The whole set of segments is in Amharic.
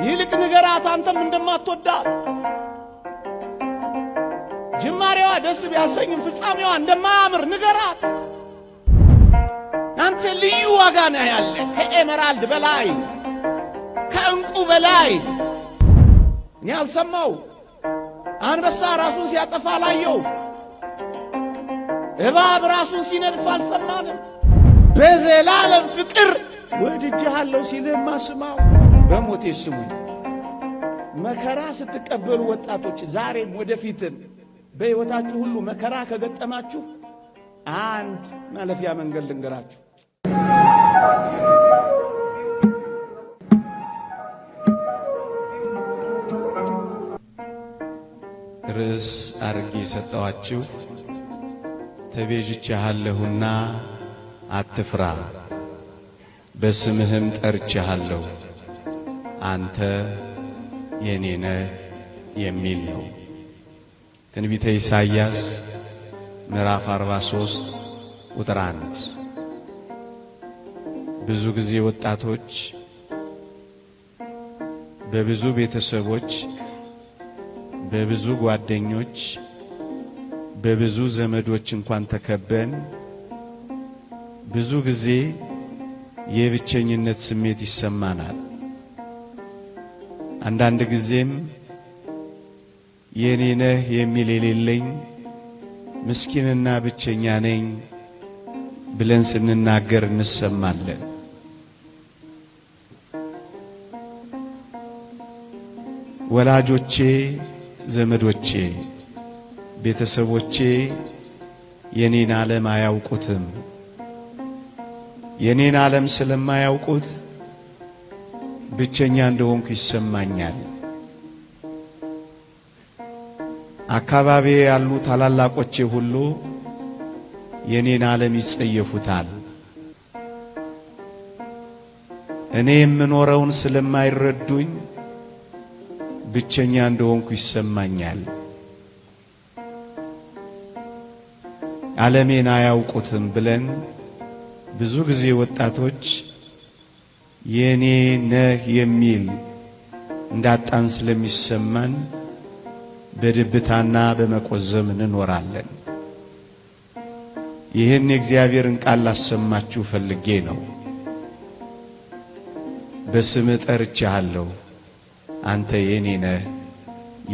ይልቅ ንገራት አንተም እንደማትወዳት። ጅማሬዋ ደስ ቢያሰኝም ፍጻሜዋ እንደማያምር ንገራት። አንተ ልዩ ዋጋ ነህ ያለ ከኤመራልድ በላይ ከእንቁ በላይ። እኔ አልሰማው አንበሳ ራሱን ሲያጠፋ ላየው፣ እባብ ራሱን ሲነድፍ አልሰማንም። በዘላለም ፍቅር ወድጄሃለሁ ሲልህማ ስማው። በሞቴ ስሙኝ። መከራ ስትቀበሉ ወጣቶች ዛሬም ወደፊትም በሕይወታችሁ ሁሉ መከራ ከገጠማችሁ አንድ ማለፊያ መንገድ ልንገራችሁ። ርዕስ አርጌ ሰጠዋችሁ ተቤዥቼሃለሁና አትፍራ፣ በስምህም ጠርቼሃለሁ አንተ የኔ ነህ የሚል ነው። ትንቢተ ኢሳይያስ ምዕራፍ 43 ቁጥር 1። ብዙ ጊዜ ወጣቶች በብዙ ቤተሰቦች፣ በብዙ ጓደኞች፣ በብዙ ዘመዶች እንኳን ተከበን ብዙ ጊዜ የብቸኝነት ስሜት ይሰማናል። አንዳንድ ጊዜም የኔ ነህ የሚል የሌለኝ ምስኪንና ብቸኛ ነኝ ብለን ስንናገር እንሰማለን። ወላጆቼ፣ ዘመዶቼ፣ ቤተሰቦቼ የኔን ዓለም አያውቁትም። የኔን ዓለም ስለማያውቁት ብቸኛ እንደሆንኩ ይሰማኛል። አካባቢ ያሉ ታላላቆቼ ሁሉ የኔን ዓለም ይጸየፉታል። እኔ የምኖረውን ስለማይረዱኝ ብቸኛ እንደሆንኩ ይሰማኛል። ዓለሜን አያውቁትም ብለን ብዙ ጊዜ ወጣቶች የኔ ነህ የሚል እንዳጣን ስለሚሰማን በድብታና በመቆዘም እንኖራለን። ይህን የእግዚአብሔርን ቃል ላሰማችሁ ፈልጌ ነው። በስምህ ጠርቼሃለሁ አንተ የኔ ነህ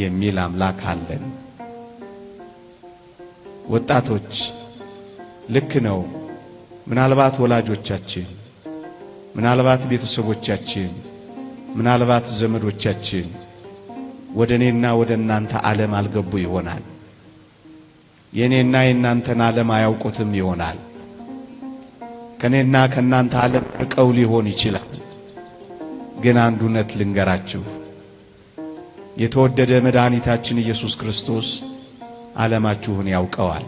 የሚል አምላክ አለን። ወጣቶች ልክ ነው። ምናልባት ወላጆቻችን፣ ምናልባት ቤተሰቦቻችን፣ ምናልባት ዘመዶቻችን ወደ እኔና ወደ እናንተ ዓለም አልገቡ ይሆናል። የእኔና የእናንተን ዓለም አያውቁትም ይሆናል። ከእኔና ከእናንተ ዓለም ርቀው ሊሆን ይችላል። ግን አንድ እውነት ልንገራችሁ፣ የተወደደ መድኃኒታችን ኢየሱስ ክርስቶስ ዓለማችሁን ያውቀዋል።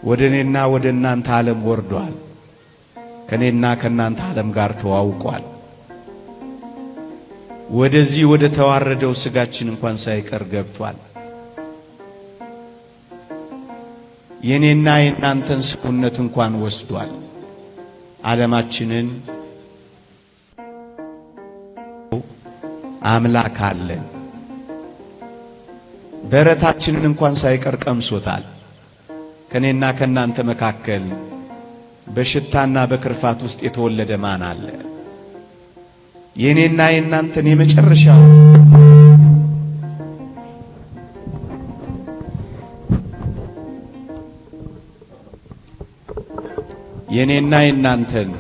ወደ እኔና ወደ እናንተ ዓለም ወርዷል። ከእኔና ከእናንተ ዓለም ጋር ተዋውቋል። ወደዚህ ወደ ተዋረደው ሥጋችን እንኳን ሳይቀር ገብቷል። የኔና የናንተን ሰውነት እንኳን ወስዷል። ዓለማችንን አምላክ አለን። በረታችንን እንኳን ሳይቀር ቀምሶታል። ከኔና ከናንተ መካከል በሽታና በክርፋት ውስጥ የተወለደ ማን አለ? የኔና የናንተን የመጨረሻው የኔና የናንተን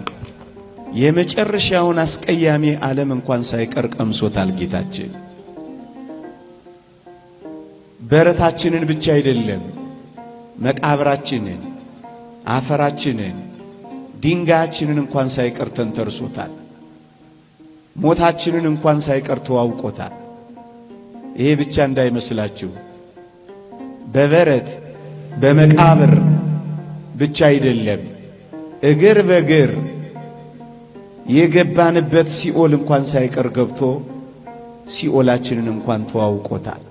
የመጨረሻውን አስቀያሚ ዓለም እንኳን ሳይቀር ቀምሶታል ጌታችን። በረታችንን ብቻ አይደለም፣ መቃብራችንን፣ አፈራችንን፣ ድንጋያችንን እንኳን ሳይቀር ተንተርሶታል። ሞታችንን እንኳን ሳይቀር ተዋውቆታል። ይሄ ብቻ እንዳይመስላችሁ፣ በበረት በመቃብር ብቻ አይደለም፣ እግር በእግር የገባንበት ሲኦል እንኳን ሳይቀር ገብቶ ሲኦላችንን እንኳን ተዋውቆታል።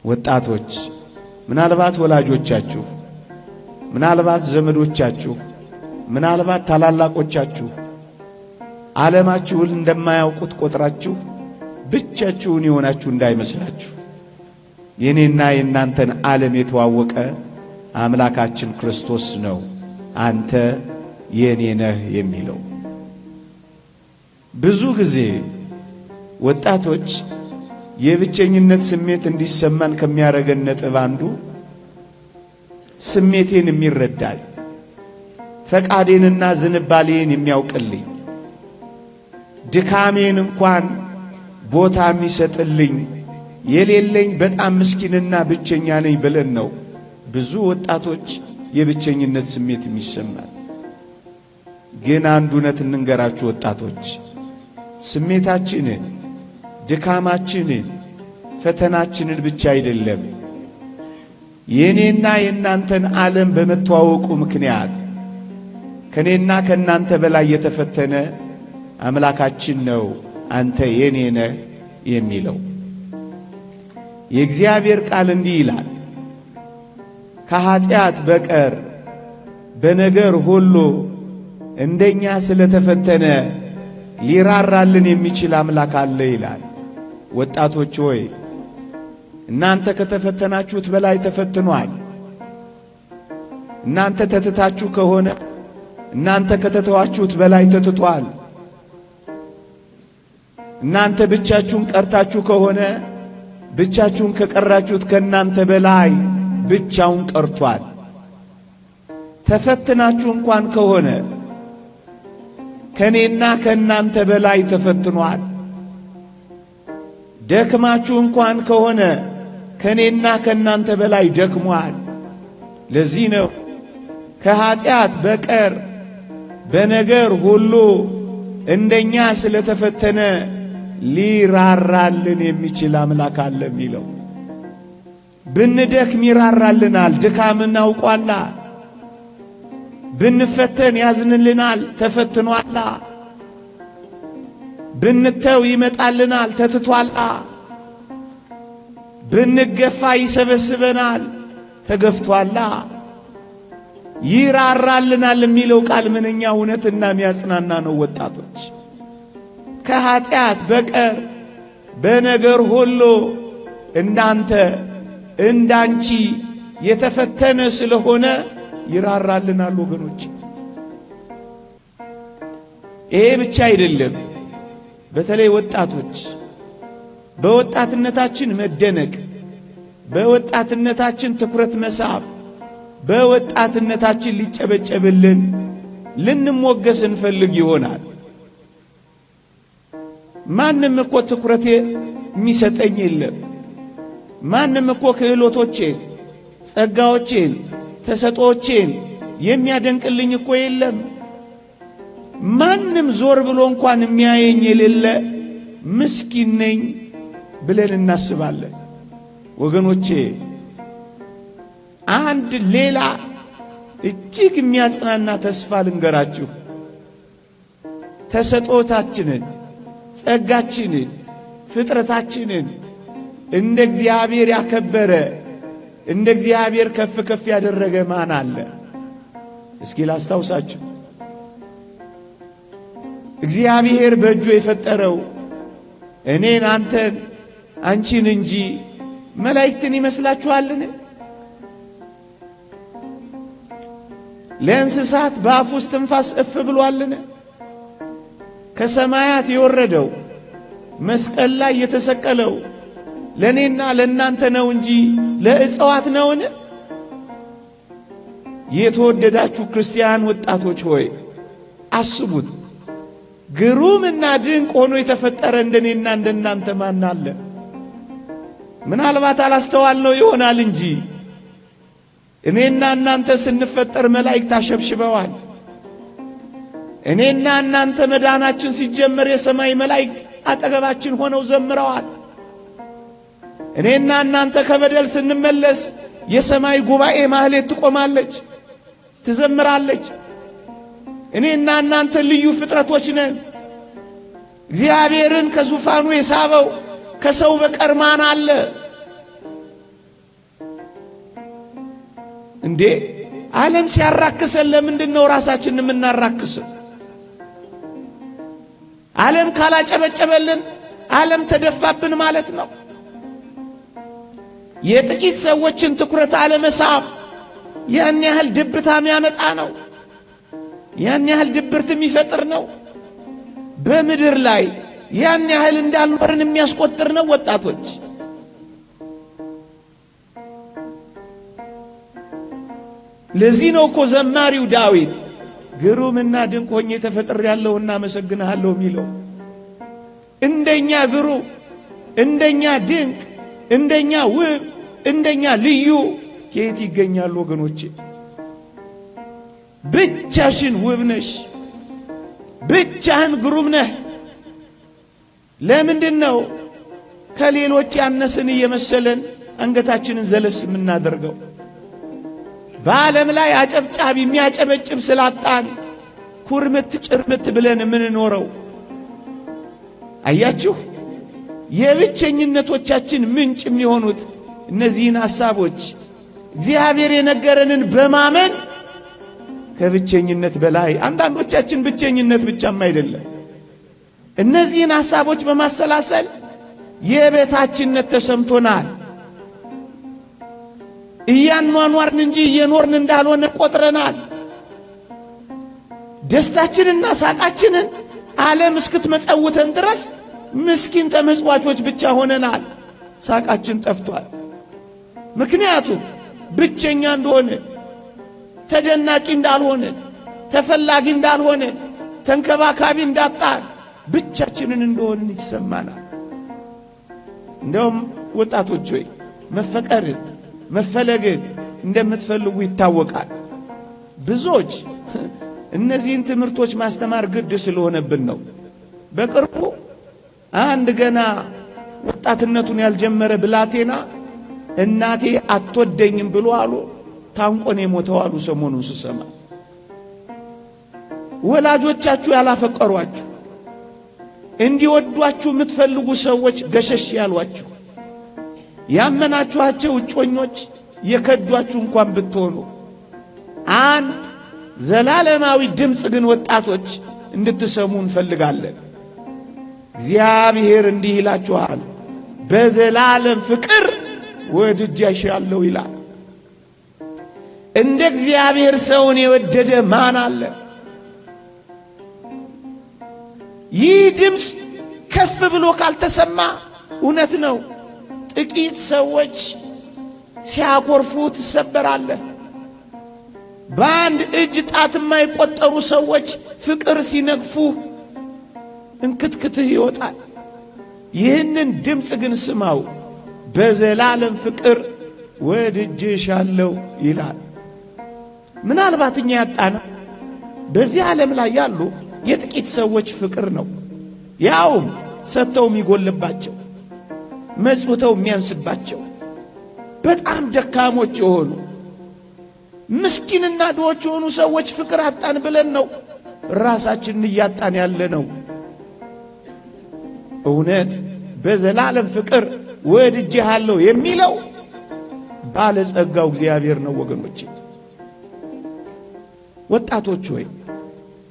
ወጣቶች፣ ምናልባት ወላጆቻችሁ፣ ምናልባት ዘመዶቻችሁ፣ ምናልባት ታላላቆቻችሁ ዓለማችሁን እንደማያውቁት ቆጥራችሁ ብቻችሁን የሆናችሁ እንዳይመስላችሁ። የኔና የእናንተን ዓለም የተዋወቀ አምላካችን ክርስቶስ ነው አንተ የኔ ነህ የሚለው። ብዙ ጊዜ ወጣቶች የብቸኝነት ስሜት እንዲሰማን ከሚያረገን ነጥብ አንዱ ስሜቴን የሚረዳል፣ ፈቃዴንና ዝንባሌን የሚያውቅልኝ፣ ድካሜን እንኳን ቦታ የሚሰጥልኝ የሌለኝ በጣም ምስኪንና ብቸኛ ነኝ ብለን ነው ብዙ ወጣቶች የብቸኝነት ስሜት የሚሰማን። ግን አንድ እውነት እንንገራችሁ ወጣቶች፣ ስሜታችንን፣ ድካማችንን፣ ፈተናችንን ብቻ አይደለም የኔና የእናንተን ዓለም በመተዋወቁ ምክንያት ከኔና ከእናንተ በላይ የተፈተነ አምላካችን ነው አንተ የኔ ነህ የሚለው። የእግዚአብሔር ቃል እንዲህ ይላል፣ ከኃጢአት በቀር በነገር ሁሉ እንደኛ ስለተፈተነ ሊራራልን የሚችል አምላክ አለ ይላል። ወጣቶች ሆይ እናንተ ከተፈተናችሁት በላይ ተፈትኗል። እናንተ ተትታችሁ ከሆነ እናንተ ከተተዋችሁት በላይ ተትቷል። እናንተ ብቻችሁን ቀርታችሁ ከሆነ ብቻችሁን ከቀራችሁት ከእናንተ በላይ ብቻውን ቀርቷል። ተፈትናችሁ እንኳን ከሆነ ከኔና ከእናንተ በላይ ተፈትኗል። ደክማችሁ እንኳን ከሆነ ከኔና ከእናንተ በላይ ደክሟል። ለዚህ ነው ከኃጢአት በቀር በነገር ሁሉ እንደኛ ስለተፈተነ ሊራራልን የሚችል አምላክ አለ የሚለው። ብንደክም ይራራልናል፣ ድካምን አውቋላ። ብንፈተን ያዝንልናል፣ ተፈትኗላ። ብንተው ይመጣልናል፣ ተትቷላ። ብንገፋ ይሰበስበናል፣ ተገፍቷላ። ይራራልናል የሚለው ቃል ምንኛ እውነትና የሚያጽናና ነው ወጣቶች። ከኃጢአት በቀር በነገር ሁሉ እንዳንተ እንዳንቺ የተፈተነ ስለሆነ ይራራልናል ወገኖች። ይሄ ብቻ አይደለም። በተለይ ወጣቶች በወጣትነታችን መደነቅ፣ በወጣትነታችን ትኩረት መሳብ፣ በወጣትነታችን ሊጨበጨብልን ልንሞገስ እንፈልግ ይሆናል። ማንም እኮ ትኩረት የሚሰጠኝ የለም። ማንም እኮ ክህሎቶቼን፣ ጸጋዎቼን፣ ተሰጦቼን የሚያደንቅልኝ እኮ የለም። ማንም ዞር ብሎ እንኳን የሚያየኝ የሌለ ምስኪን ነኝ ብለን እናስባለን። ወገኖቼ አንድ ሌላ እጅግ የሚያጽናና ተስፋ ልንገራችሁ። ተሰጦታችንን፣ ጸጋችንን፣ ፍጥረታችንን እንደ እግዚአብሔር ያከበረ እንደ እግዚአብሔር ከፍ ከፍ ያደረገ ማን አለ? እስኪ ላስታውሳችሁ። እግዚአብሔር በእጁ የፈጠረው እኔን፣ አንተን፣ አንቺን እንጂ መላእክትን ይመስላችኋልን? ለእንስሳት በአፉ ውስጥ ትንፋስ እፍ ብሏልን? ከሰማያት የወረደው መስቀል ላይ የተሰቀለው ለእኔና ለእናንተ ነው እንጂ ለእጽዋት ነውን? የተወደዳችሁ ክርስቲያን ወጣቶች ሆይ አስቡት። ግሩምና ድንቅ ሆኖ የተፈጠረ እንደኔና እንደናንተ ማን አለ? ምናልባት አላስተዋልነው ይሆናል እንጂ እኔና እናንተ ስንፈጠር መላእክት አሸብሽበዋል። እኔና እናንተ መዳናችን ሲጀመር የሰማይ መላእክት አጠገባችን ሆነው ዘምረዋል። እኔና እናንተ ከበደል ስንመለስ የሰማይ ጉባኤ ማህሌት ትቆማለች፣ ትዘምራለች። እኔና እናንተ ልዩ ፍጥረቶች ነን። እግዚአብሔርን ከዙፋኑ የሳበው ከሰው በቀር ማን አለ እንዴ? ዓለም ሲያራክሰን ለምንድን ነው ራሳችንን የምናራክሰው? ዓለም ካላጨበጨበልን ዓለም ተደፋብን ማለት ነው። የጥቂት ሰዎችን ትኩረት አለመሳብ ያን ያህል ድብታም ያመጣ ነው። ያን ያህል ድብርት የሚፈጥር ነው። በምድር ላይ ያን ያህል እንዳልኖርን የሚያስቆጥር ነው። ወጣቶች ለዚህ ነው እኮ ዘማሪው ዳዊት ግሩምና ድንቅ ሆኜ ተፈጥሬያለሁና አመሰግንሃለሁ የሚለው። እንደኛ ግሩም፣ እንደኛ ድንቅ፣ እንደኛ ውብ፣ እንደኛ ልዩ ከየት ይገኛሉ ወገኖቼ? ብቻሽን ውብ ነሽ፣ ብቻህን ግሩም ነህ። ለምንድን ነው ከሌሎች ያነስን እየመሰለን አንገታችንን ዘለስ የምናደርገው? በዓለም ላይ አጨብጫቢ የሚያጨበጭብ ስላጣን ኩርምት ጭርምት ብለን የምንኖረው። አያችሁ፣ የብቸኝነቶቻችን ምንጭ የሚሆኑት እነዚህን ሐሳቦች እግዚአብሔር የነገረንን በማመን ከብቸኝነት በላይ አንዳንዶቻችን ብቸኝነት ብቻም አይደለም፣ እነዚህን ሐሳቦች በማሰላሰል የቤታችነት ተሰምቶናል። እያኗኗርን እንጂ እየኖርን እንዳልሆነ ቆጥረናል። ደስታችንና ሳቃችንን ዓለም እስክትመጸውተን ድረስ ምስኪን ተመጽዋቾች ብቻ ሆነናል። ሳቃችን ጠፍቷል። ምክንያቱም ብቸኛ እንደሆነ፣ ተደናቂ እንዳልሆነ፣ ተፈላጊ እንዳልሆነ፣ ተንከባካቢ እንዳጣን፣ ብቻችንን እንደሆንን ይሰማናል። እንደውም ወጣቶች ሆይ መፈቀርን መፈለግን እንደምትፈልጉ ይታወቃል። ብዙዎች እነዚህን ትምህርቶች ማስተማር ግድ ስለሆነብን ነው። በቅርቡ አንድ ገና ወጣትነቱን ያልጀመረ ብላቴና እናቴ አትወደኝም ብሎ አሉ ታንቆን የሞተው አሉ። ሰሞኑን ስሰማ ወላጆቻችሁ ያላፈቀሯችሁ እንዲወዷችሁ የምትፈልጉ ሰዎች ገሸሽ ያሏችሁ ያመናችኋቸው እጮኞች የከዷችሁ እንኳን ብትሆኑ አንድ ዘላለማዊ ድምፅ ግን ወጣቶች እንድትሰሙ እንፈልጋለን። እግዚአብሔር እንዲህ ይላችኋል፣ በዘላለም ፍቅር ወድጄሻለሁ ይላል። እንደ እግዚአብሔር ሰውን የወደደ ማን አለ? ይህ ድምፅ ከፍ ብሎ ካልተሰማ እውነት ነው ጥቂት ሰዎች ሲያኮርፉ ትሰበራለህ። በአንድ እጅ ጣት የማይቆጠሩ ሰዎች ፍቅር ሲነግፉ እንክትክትህ ይወጣል። ይህንን ድምፅ ግን ስማው፣ በዘላለም ፍቅር ወድጄሻለሁ ይላል። ምናልባት እኛ ያጣነው በዚህ ዓለም ላይ ያሉ የጥቂት ሰዎች ፍቅር ነው። ያውም ሰጥተው የሚጎልባቸው፣ መጽውተው የሚያንስባቸው፣ በጣም ደካሞች የሆኑ ምስኪንና ድሆች የሆኑ ሰዎች ፍቅር አጣን ብለን ነው ራሳችንን እያጣን ያለ ነው። እውነት በዘላለም ፍቅር ወድጄሃለሁ የሚለው ባለጸጋው እግዚአብሔር ነው። ወገኖቼ ወጣቶች ሆይ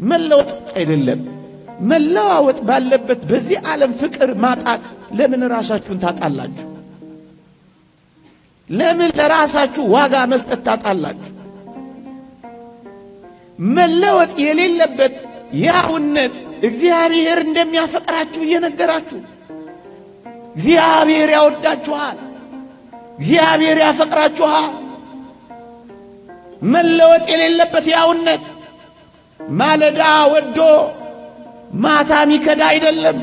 መለወጥ አይደለም መለዋወጥ ባለበት በዚህ ዓለም ፍቅር ማጣት ለምን ራሳችሁን ታጣላችሁ? ለምን ለራሳችሁ ዋጋ መስጠት ታጣላችሁ? መለወጥ የሌለበት ያውነት እግዚአብሔር እንደሚያፈቅራችሁ እየነገራችሁ፣ እግዚአብሔር ያወዳችኋል፣ እግዚአብሔር ያፈቅራችኋል። መለወጥ የሌለበት ያውነት ማለዳ ወዶ ማታ ሚከዳ አይደለም።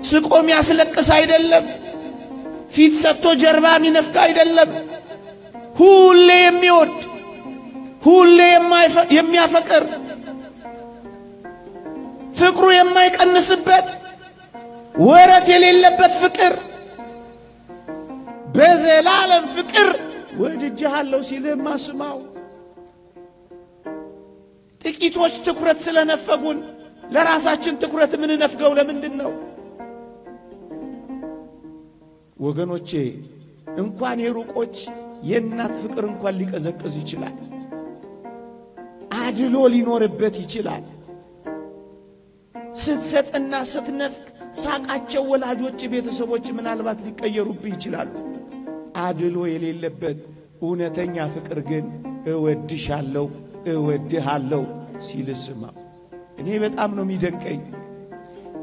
ስቆም ያስለቅስ አይደለም። ፊት ሰጥቶ ጀርባ ሚነፍቅ አይደለም። ሁሌ የሚወድ ሁሌ የሚያፈቅር ፍቅሩ የማይቀንስበት ወረት የሌለበት ፍቅር በዘላለም ፍቅር ወድጄሃለሁ ሲልህማ ስማው። ጥቂቶች ትኩረት ስለነፈጉን ለራሳችን ትኩረት የምንነፍገው ለምንድን ነው? ወገኖቼ እንኳን የሩቆች የእናት ፍቅር እንኳን ሊቀዘቅዝ ይችላል። አድሎ ሊኖርበት ይችላል። ስትሰጥና ስትነፍቅ ሳቃቸው ወላጆች፣ ቤተሰቦች ምናልባት ሊቀየሩብህ ይችላሉ። አድሎ የሌለበት እውነተኛ ፍቅር ግን እወድሻለሁ እወድሃለሁ ሲል ስማ። እኔ በጣም ነው የሚደንቀኝ።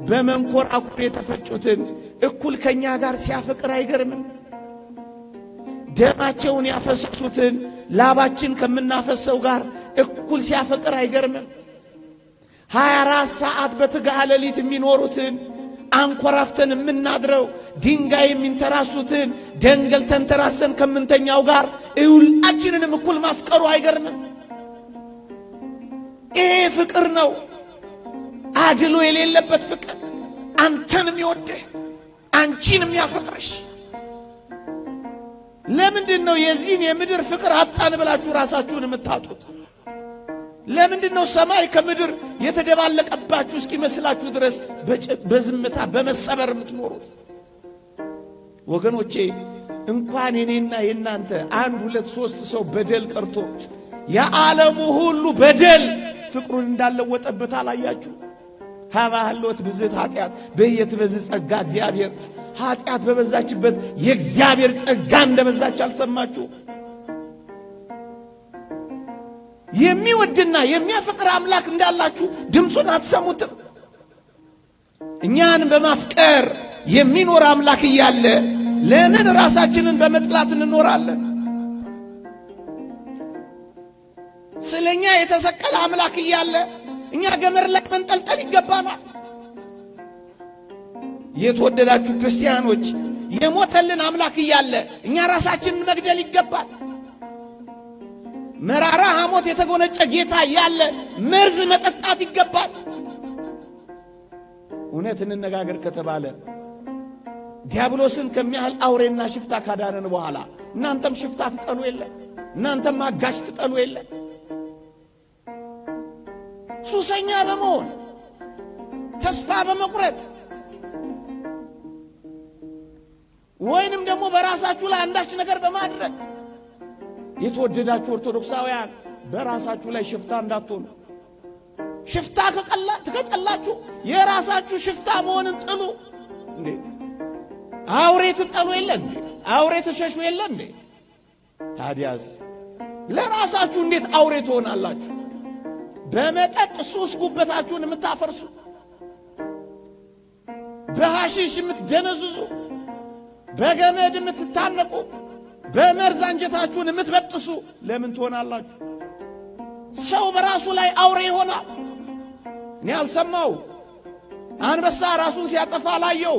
በመንኮራኩር የተፈጩትን እኩል ከኛ ጋር ሲያፈቅር አይገርምም? ደማቸውን ያፈሰሱትን ላባችን ከምናፈሰው ጋር እኩል ሲያፈቅር አይገርምም? 24 ሰዓት በትጋሃ ሌሊት የሚኖሩትን አንኮራፍተን የምናድረው ድንጋይ የሚንተራሱትን ደንገል ተንተራሰን ከምንተኛው ጋር ሁላችንንም እኩል ማፍቀሩ አይገርምም? ይሄ ፍቅር ነው፣ አድሎ የሌለበት ፍቅር። አንተንም ይወድህ አንቺንም ያፈቅርሽ። ለምንድን ነው የዚህን የምድር ፍቅር አጣን ብላችሁ ራሳችሁን የምታጡት? ለምንድን ነው ሰማይ ከምድር የተደባለቀባችሁ እስኪመስላችሁ ድረስ በዝምታ በመሰበር የምትኖሩት? ወገኖቼ እንኳን የኔና የናንተ 1 2 3 ሰው በደል ቀርቶ የዓለሙ ሁሉ በደል ፍቅሩን እንዳለወጠበት አላያችሁ? ሀባህሎት ብዝት ኃጢአት በየትበዝህ ጸጋ እግዚአብሔር። ኃጢአት በበዛችበት የእግዚአብሔር ጸጋ እንደበዛች አልሰማችሁ? የሚወድና የሚያፈቅር አምላክ እንዳላችሁ ድምፁን አትሰሙትም? እኛን በማፍቀር የሚኖር አምላክ እያለ ለምን ራሳችንን በመጥላት እንኖራለን? ስለኛ የተሰቀለ አምላክ እያለ እኛ ገመድ ላይ መንጠልጠል ይገባናል? የተወደዳችሁ ክርስቲያኖች፣ የሞተልን አምላክ እያለ እኛ ራሳችንን መግደል ይገባል? መራራ ሐሞት የተጎነጨ ጌታ እያለ መርዝ መጠጣት ይገባል? እውነት እንነጋገር ከተባለ ዲያብሎስን ከሚያህል አውሬና ሽፍታ ካዳነን በኋላ እናንተም ሽፍታ ትጠሉ የለ? እናንተም አጋሽ ትጠሉ የለ? ሱሰኛ በመሆን ተስፋ በመቁረጥ ወይንም ደግሞ በራሳችሁ ላይ አንዳች ነገር በማድረግ የተወደዳችሁ ኦርቶዶክሳውያን በራሳችሁ ላይ ሽፍታ እንዳትሆኑ። ሽፍታ ከጠላችሁ የራሳችሁ ሽፍታ መሆንን ጥሉ። እንዴ አውሬ ትጠሉ የለ እንዴ? አውሬ ትሸሹ የለ እንዴ? ታዲያስ ለራሳችሁ እንዴት አውሬ ትሆናላችሁ? በመጠጥ ሱስ ጉበታችሁን የምታፈርሱ፣ በሐሺሽ የምትደነዝዙ፣ በገመድ የምትታነቁ፣ በመርዝ አንጀታችሁን የምትበጥሱ ለምን ትሆናላችሁ? ሰው በራሱ ላይ አውሬ ይሆናል። እኔ አልሰማው። አንበሳ ራሱን ሲያጠፋ አላየው።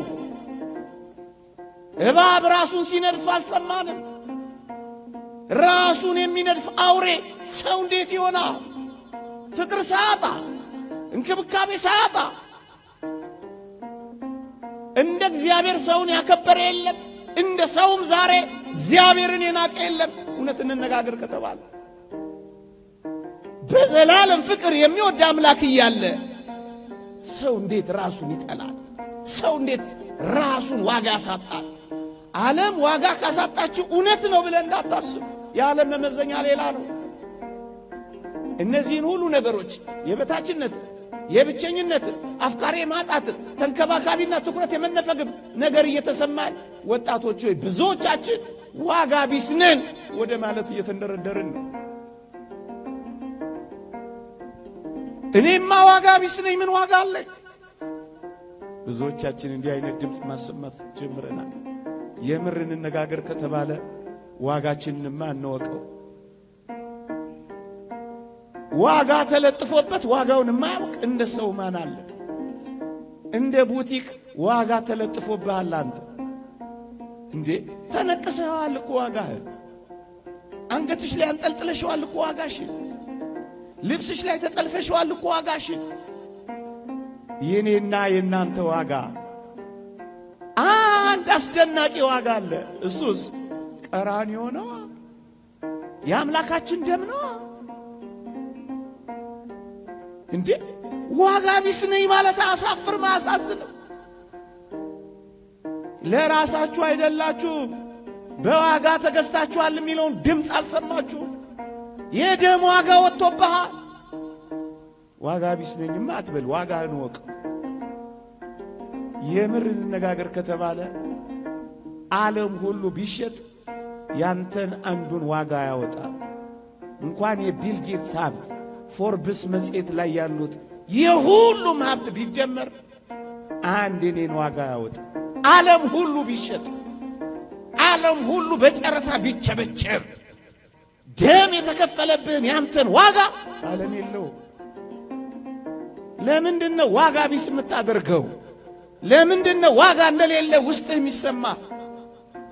እባብ ራሱን ሲነድፍ አልሰማንም። ራሱን የሚነድፍ አውሬ ሰው እንዴት ይሆናል? ፍቅር ሳያጣ እንክብካቤ ሳያጣ እንደ እግዚአብሔር ሰውን ያከበረ የለም። እንደ ሰውም ዛሬ እግዚአብሔርን የናቀ የለም። እውነት እንነጋገር ከተባለ በዘላለም ፍቅር የሚወድ አምላክ እያለ ሰው እንዴት ራሱን ይጠላል? ሰው እንዴት ራሱን ዋጋ ያሳጣል? ዓለም ዋጋ ካሳጣችሁ እውነት ነው ብለን እንዳታስቡ። የዓለም መመዘኛ ሌላ ነው። እነዚህን ሁሉ ነገሮች የበታችነት፣ የብቸኝነት፣ አፍቃሪ ማጣት፣ ተንከባካቢና ትኩረት የመነፈግም ነገር እየተሰማን ወጣቶች ሆይ ብዙዎቻችን ዋጋ ቢስ ነን ወደ ማለት እየተንደረደርን ነው። እኔማ ዋጋ ቢስ ነኝ፣ ምን ዋጋ አለኝ? ብዙዎቻችን እንዲህ አይነት ድምፅ ማሰማት ጀምረናል። የምር እንነጋገር ከተባለ ዋጋችንንማ እንወቀው። ዋጋ ተለጥፎበት ዋጋውን የማያውቅ እንደ ሰው ማን አለ? እንደ ቡቲክ ዋጋ ተለጥፎብሃል አንተ እንዴ? ተነቅሰዋል እኮ ዋጋህን። አንገትሽ ላይ አንጠልጥለሽዋል እኮ ዋጋሽን። ልብስሽ ላይ ተጠልፈሽዋል እኮ ዋጋሽን። የኔና የናንተ ዋጋ አንድ አስደናቂ ዋጋ አለ። እሱስ ቀራንዮ ነው። የአምላካችን ደም ነው። እንዴ ዋጋ ቢስ ነኝ ማለት አሳፍርም አያሳዝንም? ለራሳችሁ አይደላችሁ በዋጋ ተገዝታችኋል የሚለውን ድምፅ አልሰማችሁ? የደም ዋጋ ወጥቶብሃል። ዋጋ ቢስ ነኝማ አትበል። ዋጋህን ወቅ። የምር እንነጋገር ከተባለ ዓለም ሁሉ ቢሸጥ ያንተን አንዱን ዋጋ ያወጣል። እንኳን የቢል ጌትስ ሀብት ፎርብስ መጽሔት ላይ ያሉት የሁሉም ሀብት ቢጀመር አንድ የኔን ዋጋ ያወጣል። ዓለም ሁሉ ቢሸጥ፣ ዓለም ሁሉ በጨረታ ቢቸበቸብ ደም የተከፈለብህን ያንተን ዋጋ ዓለም የለው። ለምንድነው ዋጋ ቢስ የምታደርገው? ለምንድነው ዋጋ እንደሌለ ውስጥህ የሚሰማ?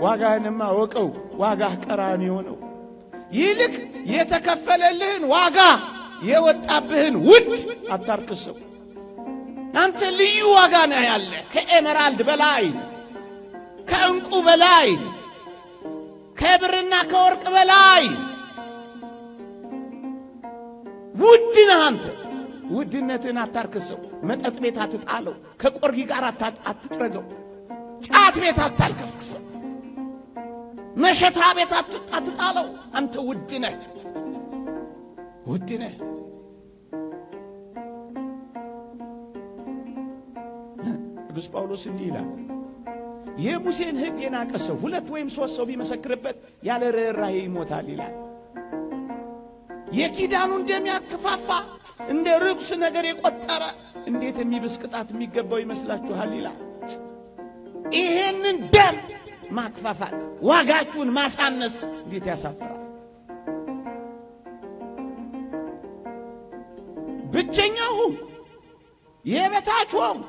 ዋጋህንማ ወቀው፣ ዋጋህ ቀራንዮ ነው። ይልቅ የተከፈለልህን ዋጋ የወጣብህን ውድ አታርክሰው። አንተ ልዩ ዋጋ ነህ ያለ፣ ከኤመራልድ በላይ፣ ከእንቁ በላይ፣ ከብርና ከወርቅ በላይ ውድ ነህ አንተ። ውድነትን አታርክሰው። መጠጥ ቤት አትጣለው። ከቆርጊ ጋር አትጥረገው። ጫት ቤት አታልከስክሰው። መሸታ ቤት አትጣለው። አንተ ውድ ነህ፣ ውድ ነህ። ቅዱስ ጳውሎስ እንዲህ ይላል፣ የሙሴን ሕግ የናቀ ሰው 2 ወይም 3 ሰው ቢመሰክርበት ያለ ርኅራኄ ይሞታል ይላል። የኪዳኑን ደም ያከፋፋ እንደ ርኩስ ነገር የቆጠረ እንዴት የሚብስ ቅጣት የሚገባው ይመስላችኋል ይላል። ይሄንን ደም ማክፋፋት፣ ዋጋችሁን ማሳነስ እንዴት ያሳፍራል! ብቸኛው የበታች ሆንኩ፣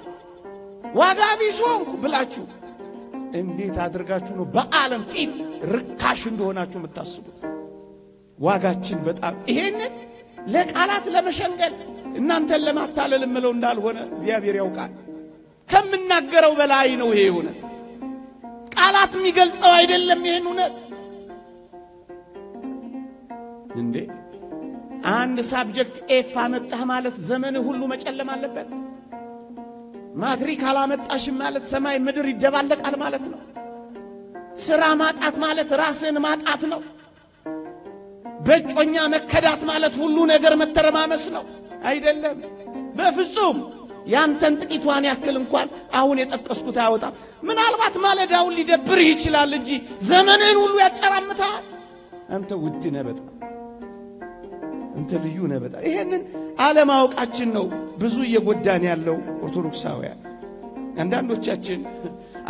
ዋጋ ቢስ ሆንኩ ብላችሁ እንዴት አድርጋችሁ ነው በዓለም ፊት ርካሽ እንደሆናችሁ የምታስቡት? ዋጋችን በጣም ይሄንን ለቃላት ለመሸንገል እናንተን ለማታለል እምለው እንዳልሆነ እግዚአብሔር ያውቃል። ከምናገረው በላይ ነው ይሄ እውነት። ቃላት የሚገልጸው አይደለም ይሄን እውነት። እንዴ አንድ ሳብጀክት ኤፍ አመጣህ ማለት ዘመን ሁሉ መጨለም አለበት? ማትሪክ አላመጣሽም ማለት ሰማይ ምድር ይደባለቃል ማለት ነው? ሥራ ማጣት ማለት ራስን ማጣት ነው? በጮኛ መከዳት ማለት ሁሉ ነገር መተረማመስ ነው? አይደለም በፍጹም። ያንተን ጥቂቷን ያክል እንኳን አሁን የጠቀስኩት አያወጣም። ምናልባት ማለዳውን ሊደብርህ ይችላል እንጂ ዘመንህን ሁሉ ያጨራምታል። አንተ ውድ ነህ በጣም፣ አንተ ልዩ ነህ በጣም። ይሄንን አለማወቃችን ነው ብዙ እየጎዳን ያለው ኦርቶዶክሳውያን። አንዳንዶቻችን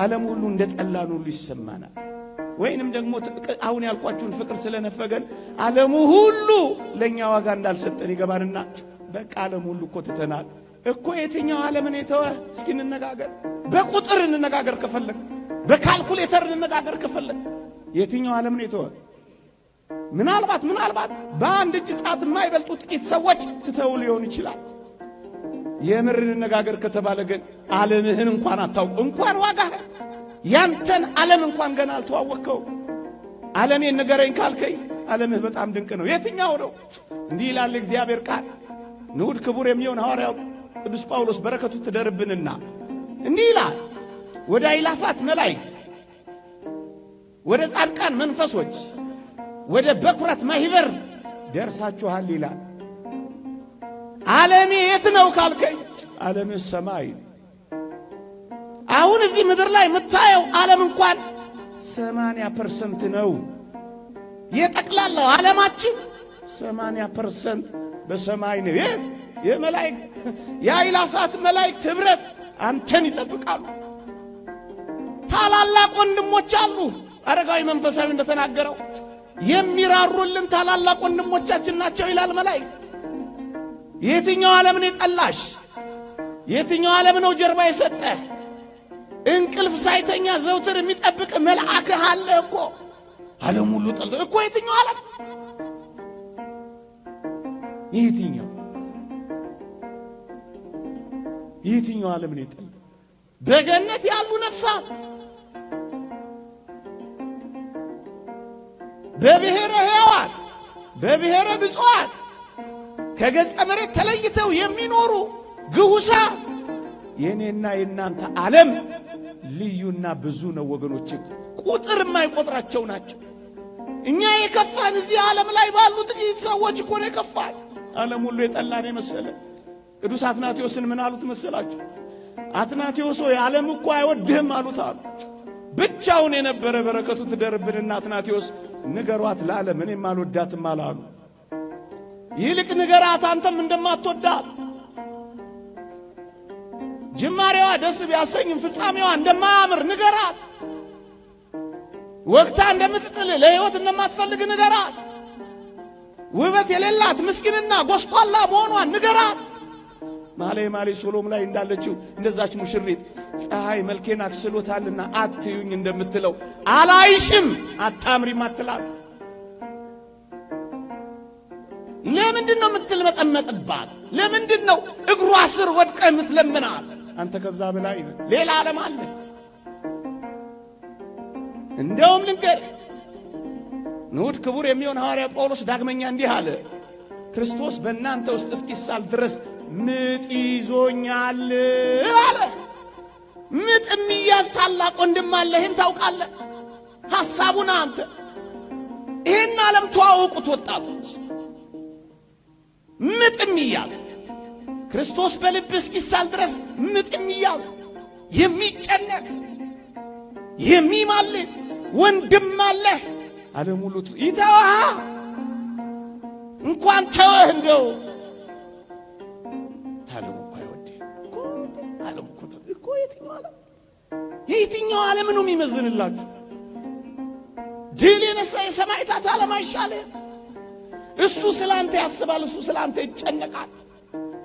ዓለም ሁሉ እንደጠላን ሁሉ ይሰማናል። ወይንም ደግሞ አሁን ያልኳችሁን ፍቅር ስለነፈገን ዓለሙ ሁሉ ለኛ ዋጋ እንዳልሰጠን ይገባንና በቃ ዓለም ሁሉ እኮ ትተናል እኮ። የትኛው ዓለምን የተወ? እስኪ እንነጋገር። በቁጥር እንነጋገር ከፈለግ፣ በካልኩሌተር እንነጋገር ከፈለግ። የትኛው ዓለምን የተወ? ምናልባት በአንድ እጅ ጣት የማይበልጡ ጥቂት ሰዎች ትተው ሊሆን ይችላል። የምር እንነጋገር ከተባለ ግን ዓለምህን እንኳን አታውቁ፣ እንኳን ዋጋህ ያንተን ዓለም እንኳን ገና አልተዋወቅከው። ዓለሜን ንገረኝ ካልከኝ ዓለምህ በጣም ድንቅ ነው። የትኛው ነው? እንዲህ ይላል እግዚአብሔር ቃል። ንዑድ ክቡር የሚሆን ሐዋርያው ቅዱስ ጳውሎስ በረከቱ ትደርብንና እንዲህ ይላል፣ ወደ አእላፋት መላእክት፣ ወደ ጻድቃን መንፈሶች፣ ወደ በኩራት ማህበር ደርሳችኋል ይላል። ዓለሜ የት ነው ካልከኝ ዓለምህ ሰማይ። አሁን እዚህ ምድር ላይ የምታየው ዓለም እንኳን 80% ነው። የጠቅላላው ዓለማችን 80% በሰማይ ነው። የመላእክት የአእላፋት መላእክት ኅብረት አንተን ይጠብቃሉ። ታላላቅ ወንድሞች አሉ። አረጋዊ መንፈሳዊ እንደተናገረው የሚራሩልን ታላላቅ ወንድሞቻችን ናቸው ይላል መላእክት። የትኛው ዓለም ነው የጠላሽ? የትኛው ዓለም ነው ጀርባ የሰጠህ? እንቅልፍ ሳይተኛ ዘውትር የሚጠብቅ መልአክህ አለ እኮ። ዓለም ሁሉ ጠልቶ እኮ የትኛው ዓለም? የትኛው ዓለም ነው የጠላህ? በገነት ያሉ ነፍሳት በብሔረ ሕያዋን በብሔረ ብፁዓን ከገጸ መሬት ተለይተው የሚኖሩ ግሁሳ የኔና የናንተ ዓለም ልዩና ብዙ ነው ወገኖች። ቁጥር የማይቆጥራቸው ናቸው። እኛ የከፋን እዚህ ዓለም ላይ ባሉ ጥቂት ሰዎች እኮ ነው የከፋን። ዓለም ሁሉ የጠላን የመሰለ ቅዱስ አትናቴዎስን ምን አሉት መሰላችሁ? አትናቴዎስ ሆይ ዓለም እኮ አይወድህም አሉት አሉ። ብቻውን የነበረ በረከቱ ትደርብንና አትናቴዎስ ንገሯት ለዓለም እኔም አልወዳትም አላሉ። ይልቅ ንገራት አንተም እንደማትወዳት፣ ጅማሬዋ ደስ ቢያሰኝም ፍጻሜዋ እንደማያምር ንገራት። ወቅታ እንደምትጥል ለሕይወት እንደማትፈልግ ንገራት። ውበት የሌላት ምስኪንና ጎስቋላ መሆኗን ንገራት። መኃልየ ሰሎሞን ላይ እንዳለችው እንደዛች ሙሽሪት ፀሐይ መልኬን አክስሎታልና አትዩኝ እንደምትለው አላይሽም አታምሪም አትላት። ለምንድነው የምትልመጠመጥባት? ለምንድነው እግሯ ስር ወድቀህ የምትለምናት? አንተ ከዛ በላይ ሌላ ዓለም አለ። እንደውም ልንገር፣ ንዑድ ክቡር የሚሆን ሐዋርያ ጳውሎስ ዳግመኛ እንዲህ አለ፣ ክርስቶስ በእናንተ ውስጥ እስኪሳል ድረስ ምጥ ይዞኛል አለ። ምጥ የሚያዝ ታላቅ ወንድም አለ። ይህን ታውቃለህ? ሐሳቡን አንተ ይህን ዓለም ተዋወቁት ወጣቶች። ምጥ የሚያዝ ክርስቶስ በልብ እስኪሳል ድረስ ምጥ የሚያዝ የሚጨነቅ የሚማልድ ወንድም አለህ። ዓለም ሁሉ ይተዋሃ እንኳን ተወህ እንደው ዓለም እኮ አይወድህም እኮ። ዓለም እኮ የትኛው ዓለም ነው የሚመዝንላችሁ? ድል የነሳ የሰማዕታት ዓለም አይሻልህ? እሱ ስላንተ ያስባል፣ እሱ ስላንተ ይጨነቃል።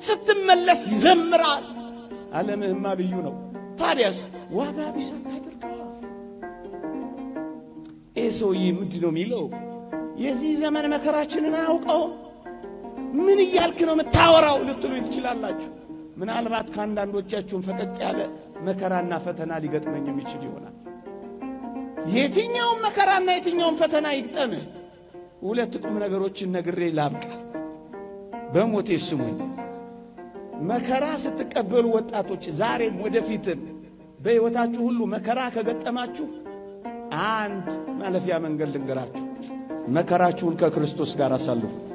ስትመለስ ይዘምራል። ዓለምህማ ልዩ ነው። ታዲያስ ዋጋ ቢስ አታድርገው። ሰውዬ ምንድን ነው የሚለው? የዚህ ዘመን መከራችንን አያውቀው። ምን እያልክ ነው የምታወራው ልትሉ ትችላላችሁ። ምናልባት ከአንዳንዶቻችሁም ፈቀቅ ያለ መከራና ፈተና ሊገጥመኝ የሚችል ይሆናል። የትኛውም መከራና የትኛውም ፈተና ይግጠምህ። ሁለት ቁም ነገሮችን ነግሬ ላብቃ። በሞቴ ስሙኝ። መከራ ስትቀበሉ ወጣቶች፣ ዛሬም ወደፊትም በሕይወታችሁ ሁሉ መከራ ከገጠማችሁ አንድ ማለፊያ መንገድ ልንገራችሁ። መከራችሁን ከክርስቶስ ጋር አሳልፉት።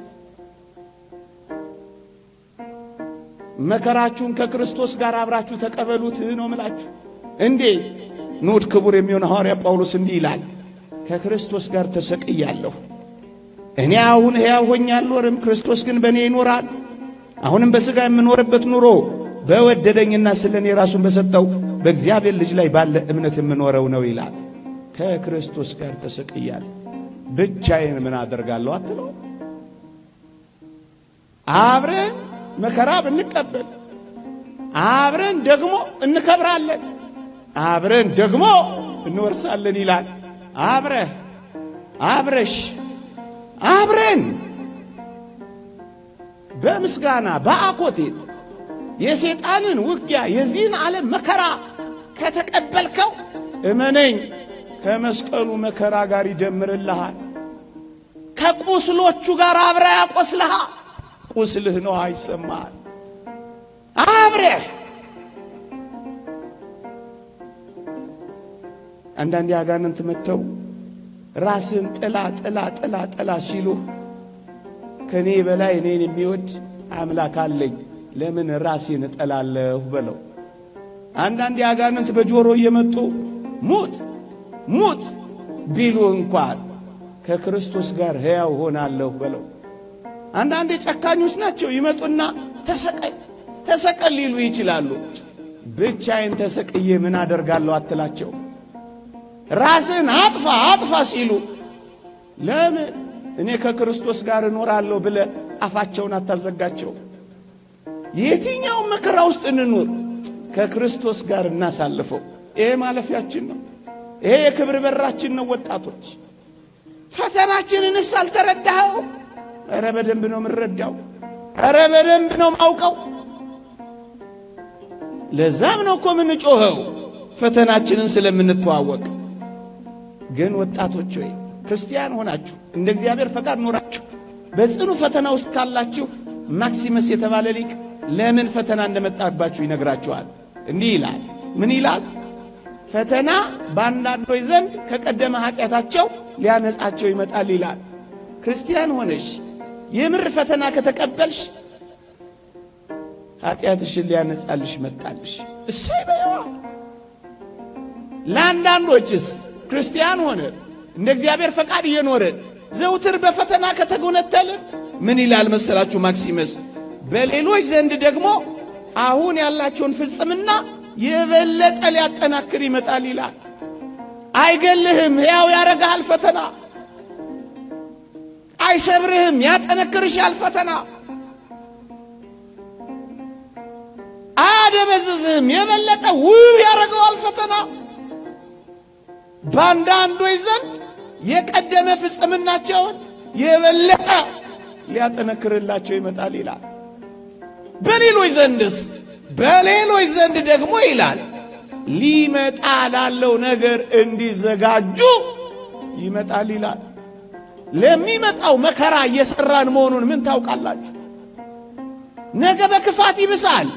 መከራችሁን ከክርስቶስ ጋር አብራችሁ ተቀበሉት ነው ምላችሁ። እንዴት? ንዑድ ክቡር የሚሆን ሐዋርያ ጳውሎስ እንዲህ ይላል፣ ከክርስቶስ ጋር ተሰቅያለሁ። እኔ አሁን ሕያው ሆኜ አልኖርም፣ ክርስቶስ ግን በእኔ ይኖራል። አሁንም በሥጋ የምኖርበት ኑሮ በወደደኝና ስለ እኔ ራሱን በሰጠው በእግዚአብሔር ልጅ ላይ ባለ እምነት የምኖረው ነው ይላል። ከክርስቶስ ጋር ተሰቅያለሁ። ብቻዬን ምን አደርጋለሁ አትለው። አብረን መከራ ብንቀበል አብረን ደግሞ እንከብራለን፣ አብረን ደግሞ እንወርሳለን ይላል። አብረሽ አብረን በምስጋና በአኮቴት የሰይጣንን ውጊያ የዚህን ዓለም መከራ ከተቀበልከው እመነኝ ከመስቀሉ መከራ ጋር ይደምርልሃል። ከቁስሎቹ ጋር አብረ ያቆስልሃል። ቁስልህ ነው አይሰማል። አብረህ አንዳንዴ አጋንንት መጥተው ራስን ጥላ ሲሉ ከኔ በላይ እኔን የሚወድ አምላክ አለኝ ለምን ራሴን እጠላለሁ በለው። አንዳንዴ አጋንንት በጆሮ እየመጡ ሙት ቢሉ እንኳን ከክርስቶስ ጋር ሕያው ሆናለሁ በለው። አንዳንዴ ጨካኞች ናቸው። ይመጡና ተሰቀል ሊሉ ይችላሉ። ብቻዬን ተሰቅዬ ምን አደርጋለሁ አትላቸው። ራስን አጥፋ ሲሉ ለምን እኔ ከክርስቶስ ጋር እኖራለሁ ብለ አፋቸውን አታዘጋቸው። የትኛው መከራ ውስጥ እንኖር ከክርስቶስ ጋር እናሳልፈው። ይሄ ማለፊያችን ነው። ይሄ የክብር በራችን ነው። ወጣቶች ፈተናችንንስ አልተረዳኸው? ኧረ በደንብ ነው የምንረዳው። ኧረ በደንብ ነው ማውቀው። ለዛም ነው እኮ የምንጮኸው ፈተናችንን ስለምንተዋወቅ። ግን ወጣቶች ሆይ ክርስቲያን ሆናችሁ እንደ እግዚአብሔር ፈቃድ ኖራችሁ በጽኑ ፈተና ውስጥ ካላችሁ ማክሲመስ የተባለ ሊቅ ለምን ፈተና እንደመጣባችሁ ይነግራችኋል። እንዲህ ይላል። ምን ይላል? ፈተና በአንዳንዶች ዘንድ ከቀደመ ኃጢአታቸው ሊያነጻቸው ይመጣል ይላል። ክርስቲያን ሆነሽ የምር ፈተና ከተቀበልሽ ኃጢአትሽን ሊያነጻልሽ መጣልሽ። እሰይ በይዋ። ለአንዳንዶችስ ክርስቲያን ሆነ እንደ እግዚአብሔር ፈቃድ እየኖረ ዘውትር በፈተና ከተጎነተልን ምን ይላል መሰላችሁ ማክሲመስ? በሌሎች ዘንድ ደግሞ አሁን ያላቸውን ፍጽምና የበለጠ ሊያጠናክር ይመጣል ይላል። አይገልህም፣ ሕያው ያረጋል ፈተና። አይሰብርህም፣ ያጠነክርሻል ፈተና። አያደበዝዝህም፣ የበለጠ ውብ ያረጋል ፈተና። በአንዳንዶች ዘንድ የቀደመ ፍጽምናቸውን የበለጠ ሊያጠነክርላቸው ይመጣል ይላል። በሌሎች ዘንድስ በሌሎች ዘንድ ደግሞ ይላል ሊመጣ ላለው ነገር እንዲዘጋጁ ይመጣል ይላል። ለሚመጣው መከራ እየሰራን መሆኑን ምን ታውቃላችሁ? ነገ በክፋት ይብሳል።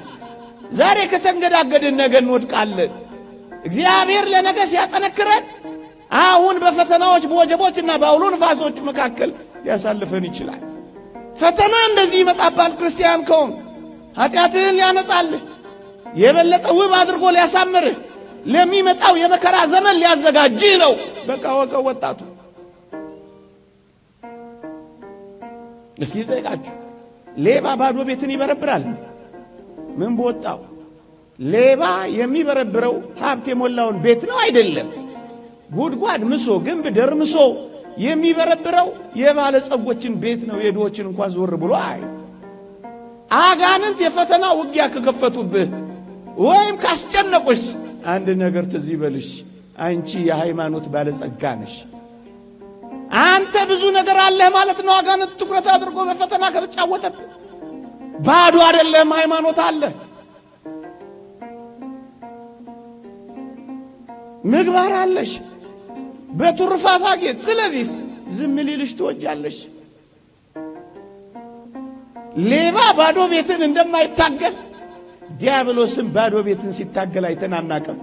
ዛሬ ከተንገዳገድን ነገ እንወድቃለን። እግዚአብሔር ለነገ ሲያጠነክረን አሁን በፈተናዎች በወጀቦችና በአውሎ ንፋሶች መካከል ሊያሳልፈን ይችላል። ፈተና እንደዚህ ይመጣባል። ክርስቲያን ከሆን ኃጢአትህን ሊያነጻልህ የበለጠ ውብ አድርጎ ሊያሳምርህ ለሚመጣው የመከራ ዘመን ሊያዘጋጅህ ነው። በቃ ወቀው ወጣቱ እስኪ ጠይቃችሁ፣ ሌባ ባዶ ቤትን ይበረብራል? ምን በወጣው? ሌባ የሚበረብረው ሀብት የሞላውን ቤት ነው አይደለም። ጉድጓድ ምሶ ግንብ ደርምሶ የሚበረብረው የባለጸጎችን ቤት ነው። የድሆችን እንኳን ዞር ብሎ አይ። አጋንንት የፈተና ውጊያ ከከፈቱብህ ወይም ካስጨነቁሽ አንድ ነገር ትዝ ይበልሽ፣ አንቺ የሃይማኖት ባለጸጋ ነሽ። አንተ ብዙ ነገር አለህ ማለት ነው። አጋንንት ትኩረት አድርጎ በፈተና ከተጫወተብህ ባዶ አይደለም፣ ሃይማኖት አለ፣ ምግባር አለሽ፣ በትሩፋት አጌጥ። ስለዚህ ዝም ሊልሽ ትወጃለሽ። ሌባ ባዶ ቤትን እንደማይታገል ዲያብሎስም ባዶ ቤትን ሲታገል አይተን አናውቅም።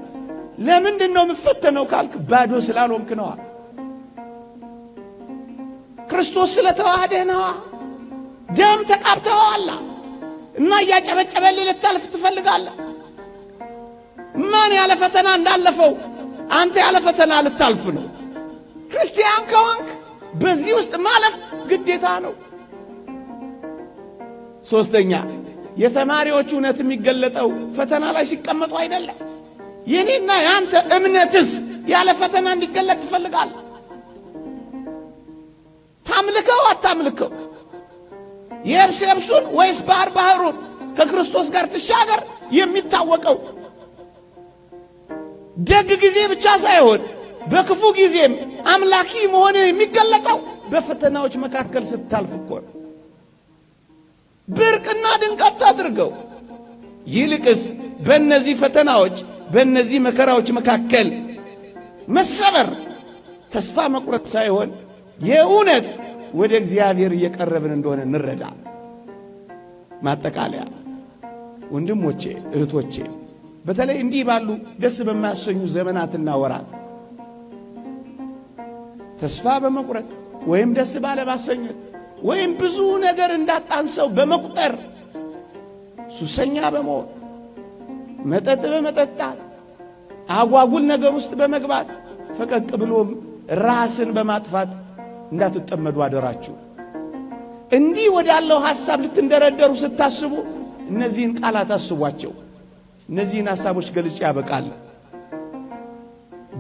ለምንድን ነው የምፈተነው ካልክ ባዶ ስላልሆንክ ነዋ። ክርስቶስ ስለተዋህደህ ነዋ። ደም ተቃብተኸዋል እና እያጨበጨበልህ ልታልፍ ትፈልጋለህ። ማን ያለ ፈተና እንዳለፈው አንተ ያለ ፈተና ልታልፍ ነው። ክርስቲያን ከሆንክ በዚህ ውስጥ ማለፍ ግዴታ ነው። ሶስተኛ የተማሪዎች እውነት የሚገለጠው ፈተና ላይ ሲቀመጡ አይደለም። የኔና ያንተ እምነትስ ያለ ፈተና እንዲገለጥ ትፈልጋለህ? ታምልከው አታምልከው? የብስ የብሱን ወይስ ባህር ባህሩን ከክርስቶስ ጋር ትሻገር የሚታወቀው ደግ ጊዜ ብቻ ሳይሆን በክፉ ጊዜም አምላኪ መሆን የሚገለጠው በፈተናዎች መካከል ስታልፍ እኮ ነው። ብርቅና ድንቀት አድርገው። ይልቅስ በእነዚህ ፈተናዎች በእነዚህ መከራዎች መካከል መሰበር፣ ተስፋ መቁረጥ ሳይሆን የእውነት ወደ እግዚአብሔር እየቀረብን እንደሆነ እንረዳ። ማጠቃለያ ወንድሞቼ እህቶቼ፣ በተለይ እንዲህ ባሉ ደስ በማያሰኙ ዘመናትና ወራት ተስፋ በመቁረጥ ወይም ደስ ባለማሰኘት ወይም ብዙ ነገር እንዳጣን ሰው በመቁጠር ሱሰኛ በመሆን መጠጥ በመጠጣት አጓጉል ነገር ውስጥ በመግባት ፈቀቅ ብሎም ራስን በማጥፋት እንዳትጠመዱ አደራችሁ። እንዲህ ወዳለው ሐሳብ ልትንደረደሩ ስታስቡ እነዚህን ቃላት አስቧቸው። እነዚህን ሐሳቦች ገልጬ ያበቃል።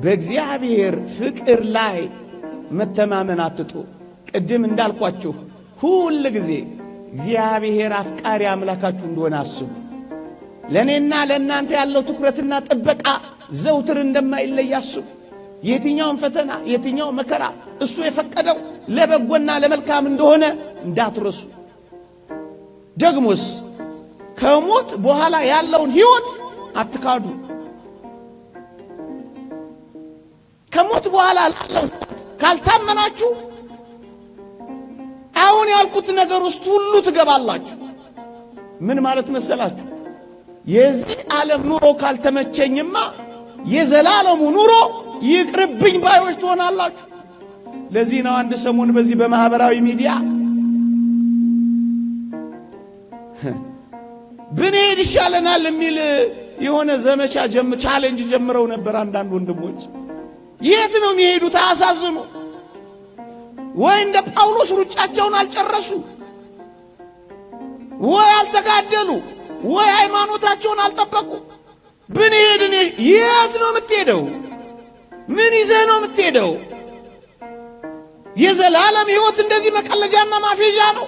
በእግዚአብሔር ፍቅር ላይ መተማመን አትጡ። ቅድም እንዳልኳችሁ ሁል ጊዜ እግዚአብሔር አፍቃሪ አምላካችሁ እንደሆነ አስቡ። ለኔና ለእናንተ ያለው ትኩረትና ጥበቃ ዘውትር እንደማይለይ አስቡ። የትኛውን ፈተና የትኛውን መከራ እሱ የፈቀደው ለበጎና ለመልካም እንደሆነ እንዳትረሱ። ደግሞስ ከሞት በኋላ ያለውን ሕይወት አትካዱ። ከሞት በኋላ ያለው ካልታመናችሁ አሁን ያልኩት ነገር ውስጥ ሁሉ ትገባላችሁ። ምን ማለት መሰላችሁ? የዚህ ዓለም ኑሮ ካልተመቸኝማ የዘላለሙ ኑሮ ይቅርብኝ ባዮች ትሆናላችሁ። ለዚህ ነው አንድ ሰሞን በዚህ በማህበራዊ ሚዲያ ብንሄድ ይሻለናል የሚል የሆነ ዘመቻ ቻሌንጅ ጀምረው ነበር አንዳንድ ወንድሞች። የት ነው የሚሄዱት? አያሳዝኑ ወይ? እንደ ጳውሎስ ሩጫቸውን አልጨረሱ ወይ? አልተጋደሉ ወይ? ሃይማኖታቸውን አልጠበቁ? ብንሄድ የት ነው የምትሄደው? ምን ይዘህ ነው የምትሄደው? የዘላለም ሕይወት እንደዚህ መቀለጃና ማፌዣ ነው?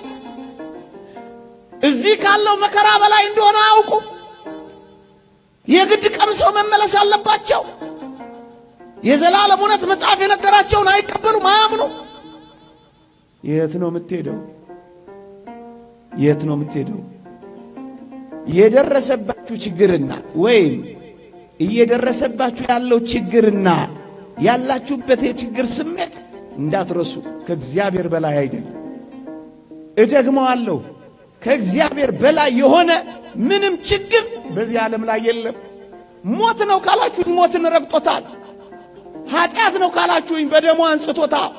እዚህ ካለው መከራ በላይ እንደሆነ አውቁ። የግድ ቀምሰው መመለስ አለባቸው። የዘላለም እውነት መጽሐፍ የነገራቸውን አይቀበሉም፣ አያምኑ። የት ነው የምትሄደው? የት ነው የምትሄደው? የደረሰባችሁ ችግርና ወይም እየደረሰባችሁ ያለው ችግርና ያላችሁበት የችግር ስሜት እንዳትረሱ፣ ከእግዚአብሔር በላይ አይደለም። እደግመዋለሁ፣ ከእግዚአብሔር በላይ የሆነ ምንም ችግር በዚህ ዓለም ላይ የለም። ሞት ነው ካላችሁኝ ሞትን ረግጦታል። ኃጢአት ነው ካላችሁኝ በደሙ አንጽቶታል።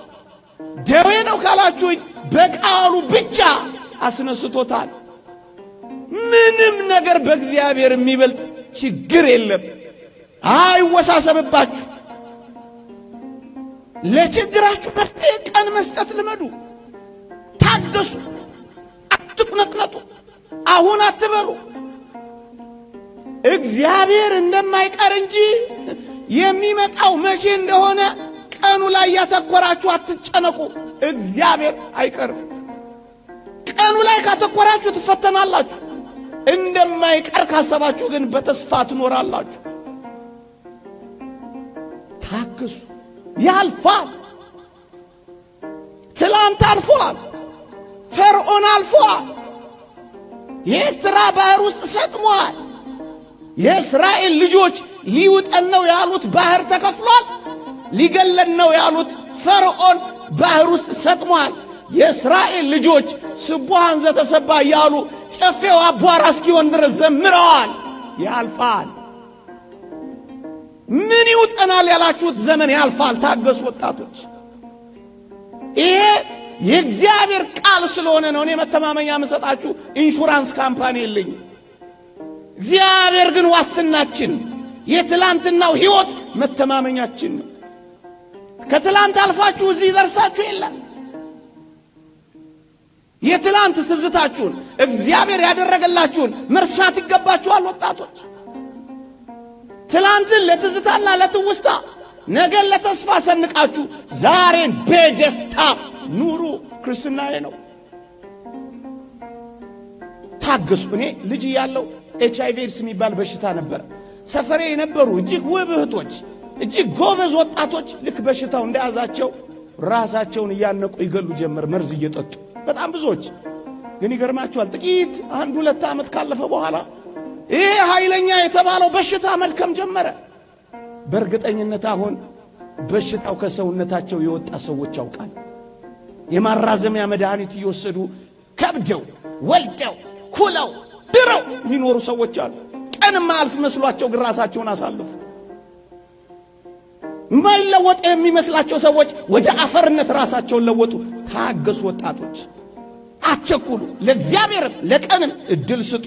ደዌ ነው ካላችሁኝ በቃሉ ብቻ አስነስቶታል። ምንም ነገር በእግዚአብሔር የሚበልጥ ችግር የለም። አይወሳሰብባችሁ። ለችግራችሁ ቀን መስጠት ልመዱ። ታገሱ። አትቁነጥነጡ። አሁን አትበሉ። እግዚአብሔር እንደማይቀር እንጂ የሚመጣው መቼ እንደሆነ ቀኑ ላይ ያተኮራችሁ አትጨነቁ። እግዚአብሔር አይቀርም። ቀኑ ላይ ካተኮራችሁ ትፈተናላችሁ። እንደማይቀር ካሰባችሁ ግን በተስፋ ትኖራላችሁ። ታገሱ። ያልፋል። ትላንት አልፏል። ፈርዖን አልፏል። የኤርትራ ባህር ውስጥ ሰጥሟል። የእስራኤል ልጆች ሊውጠን ነው ያሉት ባህር ተከፍሏል። ሊገለን ነው ያሉት ፈርዖን ባህር ውስጥ ሰጥሟል። የእስራኤል ልጆች ስቡሃን ዘተሰባ ያሉ ጨፌው አቧራ እስኪሆን ድረስ ዘምረዋል። ያልፋል። ምን ይውጠናል ያላችሁት ዘመን ያልፋል። ታገሱ ወጣቶች። ይሄ የእግዚአብሔር ቃል ስለሆነ ነው። እኔ መተማመኛ የምሰጣችሁ ኢንሹራንስ ካምፓኒ የለኝም። እግዚአብሔር ግን ዋስትናችን፣ የትላንትናው ሕይወት መተማመኛችን ነው። ከትላንት አልፋችሁ እዚህ ደርሳችሁ የለም። የትላንት ትዝታችሁን እግዚአብሔር ያደረገላችሁን መርሳት ይገባችኋል ወጣቶች። ትላንትን ለትዝታና ለትውስታ ነገን ለተስፋ ሰንቃችሁ ዛሬን በደስታ ኑሩ። ክርስትናዬ ነው። ታገሱ። እኔ ልጅ ያለው HIV ኤድስ የሚባል በሽታ ነበር። ሰፈሬ የነበሩ እጅግ ውብ እህቶች፣ እጅግ ጎበዝ ወጣቶች ልክ በሽታው እንደያዛቸው ራሳቸውን እያነቁ ይገሉ ጀመር፣ መርዝ እየጠጡ በጣም ብዙዎች። ግን ይገርማችኋል፣ ጥቂት 1-2 ዓመት ካለፈ በኋላ ይሄ ኃይለኛ የተባለው በሽታ መድከም ጀመረ። በእርግጠኝነት አሁን በሽታው ከሰውነታቸው የወጣ ሰዎች ያውቃል። የማራዘሚያ መድኃኒት እየወሰዱ ከብደው ወልደው ኩለው ድረው የሚኖሩ ሰዎች አሉ። ቀን ማልፍ መስሏቸው ግን ራሳቸውን አሳልፉ። ማይለወጥ የሚመስላቸው ሰዎች ወደ አፈርነት ራሳቸውን ለወጡ። ታገሱ ወጣቶች፣ አትቸኩሉ። ለእግዚአብሔርም ለቀንም እድል ስጡ።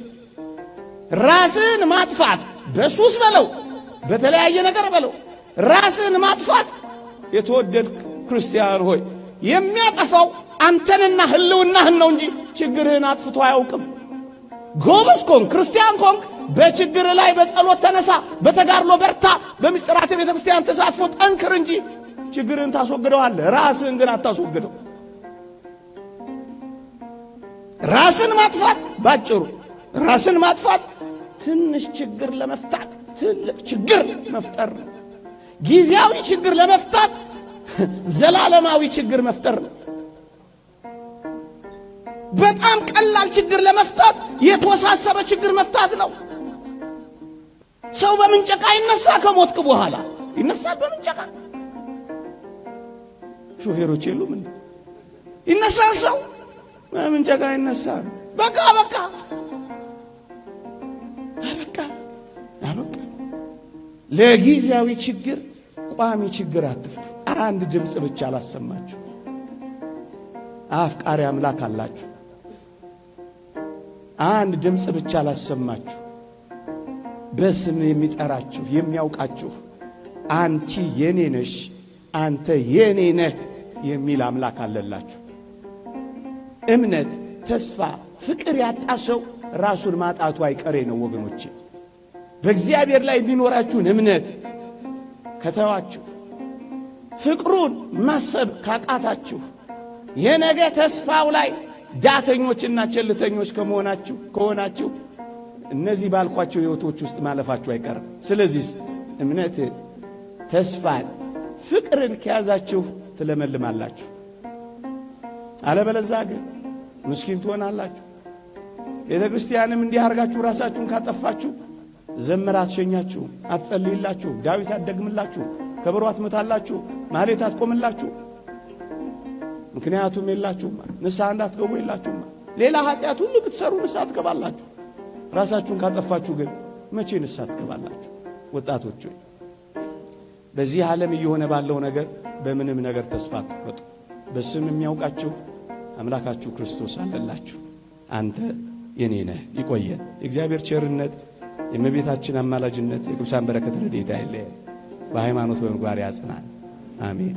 ራስን ማጥፋት በሱስ በለው በተለያየ ነገር በለው ራስን ማጥፋት የተወደድክ ክርስቲያን ሆይ የሚያጠፋው አንተንና ህልውናህን ነው እንጂ ችግርህን አጥፍቶ አያውቅም። ጎበዝ ኮንክ ክርስቲያን ኮንክ በችግር ላይ በጸሎት ተነሳ፣ በተጋድሎ በርታ፣ በምስጢራተ ቤተ ክርስቲያን ተሳትፎ ጠንክር እንጂ ችግርህን ታስወግደዋለህ። ራስህን ግን አታስወግደው። ራስን ማጥፋት ባጭሩ ራስን ማጥፋት ትንሽ ችግር ለመፍታት ትልቅ ችግር መፍጠር ነው። ጊዜያዊ ችግር ለመፍታት ዘላለማዊ ችግር መፍጠር ነው። በጣም ቀላል ችግር ለመፍታት የተወሳሰበ ችግር መፍታት ነው። ሰው በምንጨቃ ይነሳ፣ ከሞትክ በኋላ ይነሳ በምንጨቃ። ሾፌሮች የሉም እንዴ? ይነሳል ሰው በምንጨቃ ይነሳል። በቃ በቃ በቃ በቃ። ለጊዜያዊ ችግር ቋሚ ችግር አትፍቱ። አንድ ድምፅ ብቻ አላሰማችሁ። አፍቃሪ አምላክ አላችሁ። አንድ ድምፅ ብቻ ላሰማችሁ። በስም የሚጠራችሁ የሚያውቃችሁ አንቺ የኔ ነሽ፣ አንተ የኔ ነህ የሚል አምላክ አለላችሁ። እምነት፣ ተስፋ፣ ፍቅር ያጣ ሰው ራሱን ማጣቱ አይቀሬ ነው ወገኖቼ። በእግዚአብሔር ላይ የሚኖራችሁን እምነት ከተዋችሁ፣ ፍቅሩን ማሰብ ካቃታችሁ፣ የነገ ተስፋው ላይ ዳተኞችና ቸልተኞች ከሆናችሁ እነዚህ ባልኳቸው ሕይወቶች ውስጥ ማለፋችሁ አይቀርም። ስለዚህ እምነትን፣ ተስፋን፣ ፍቅርን ከያዛችሁ ትለመልማላችሁ። አለበለዚያ ግን ምስኪን ትሆናላችሁ። ቤተ ክርስቲያንም እንዲህ አድርጋችሁ ራሳችሁን ካጠፋችሁ ዘመር አትሸኛችሁ፣ አትጸልይላችሁ፣ ዳዊት አትደግምላችሁ፣ ከበሮ አትመታላችሁ፣ ማህሌት አትቆምላችሁ። ምክንያቱም የላችሁማ፣ ንስሐ እንዳትገቡ የላችሁማ። ሌላ ኃጢአት ሁሉ ብትሰሩ ንስሐ ትገባላችሁ። ራሳችሁን ካጠፋችሁ ግን መቼ ንስሐ ትገባላችሁ? ወጣቶች ሆይ በዚህ ዓለም እየሆነ ባለው ነገር በምንም ነገር ተስፋ አትቁረጡ። በስም የሚያውቃችሁ አምላካችሁ ክርስቶስ አለላችሁ። አንተ የኔ ነህ። ይቆየን። የእግዚአብሔር ቸርነት፣ የእመቤታችን አማላጅነት፣ የቅዱሳን በረከት ረድኤት አይለየን። በሃይማኖት በምግባር ያጽናን። አሜን።